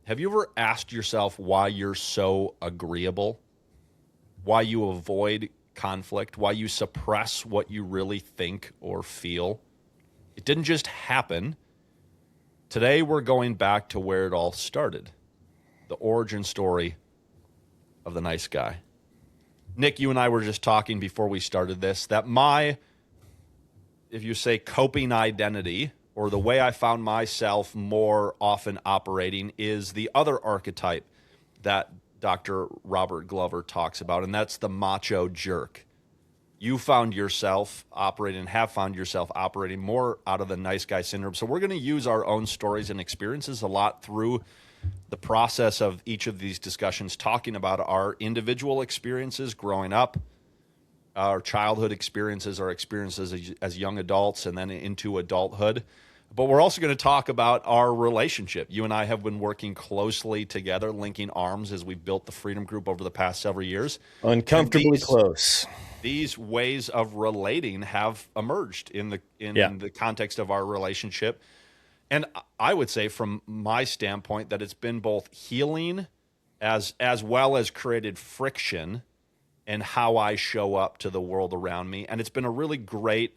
Have you ever asked yourself why you're so agreeable? Why you avoid conflict? Why you suppress what you really think or feel? It didn't just happen. Today, we're going back to where it all started, the origin story of the nice guy. Nick, you and I were just talking before we started this that if you say coping identity, or the way I found myself more often operating, is the other archetype that Dr. Robert Glover talks about, and that's the macho jerk. You found yourself operating, have found yourself operating more out of the nice guy syndrome. So we're going to use our own stories and experiences a lot through the process of each of these discussions, talking about our individual experiences growing up, our childhood experiences, our experiences as young adults, and then into adulthood. But we're also going to talk about our relationship. You and I have been working closely together, linking arms as we've built the Freedom Group over the past several years. Uncomfortably close. These ways of relating have emerged in the context of our relationship. And I would say from my standpoint that it's been both healing as well as created friction in how I show up to the world around me. And it's been a really great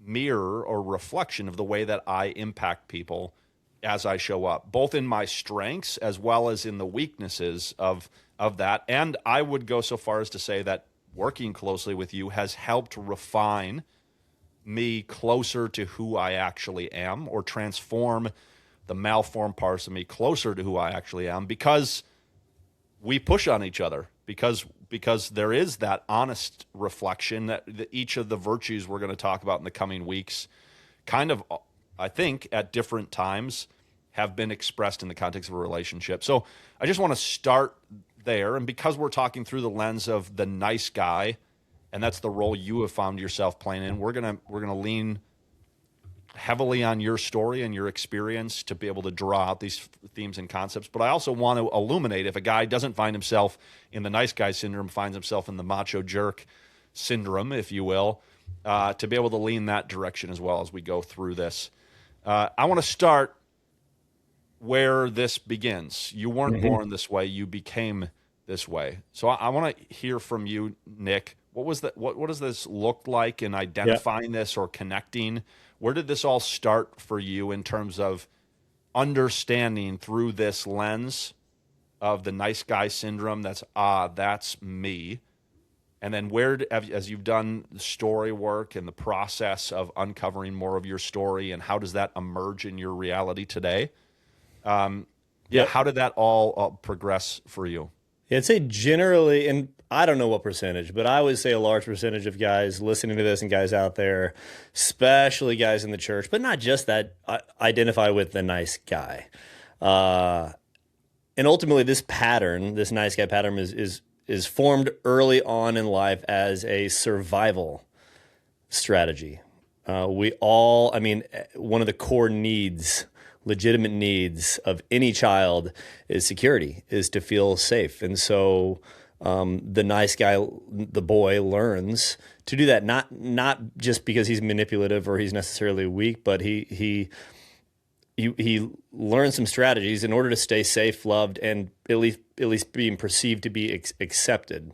mirror or reflection of the way that I impact people as I show up, both in my strengths as well as in the weaknesses of that. And I would go so far as to say that working closely with you has helped refine me closer to who I actually am, or transform the malformed parts of me closer to who I actually am, because we push on each other, because there is that honest reflection that each of the virtues we're going to talk about in the coming weeks kind of, I think, at different times have been expressed in the context of a relationship. So I just want to start there. And because we're talking through the lens of the nice guy, and that's the role you have found yourself playing in, we're gonna lean heavily on your story and your experience to be able to draw out these themes and concepts. But I also want to illuminate, if a guy doesn't find himself in the nice guy syndrome, finds himself in the macho jerk syndrome, if you will, to be able to lean that direction as well as we go through this. I want to start where this begins. You weren't born this way, you became this way. So I want to hear from you, Nick. What does this look like in identifying this or connecting? Where did this all start for you in terms of understanding through this lens of the nice guy syndrome? That's me. And then as you've done the story work and the process of uncovering more of your story, and how does that emerge in your reality today? How did that all progress for you? I'd say generally, and I don't know what percentage, but I would say a large percentage of guys listening to this and guys out there, especially guys in the church, but not just that, identify with the nice guy. And ultimately, this nice guy pattern is formed early on in life as a survival strategy. One of the core needs, legitimate needs of any child is security, is to feel safe. And so the nice guy, the boy, learns to do that, not just because he's manipulative or he's necessarily weak, but he learns some strategies in order to stay safe, loved, and at least being perceived to be accepted.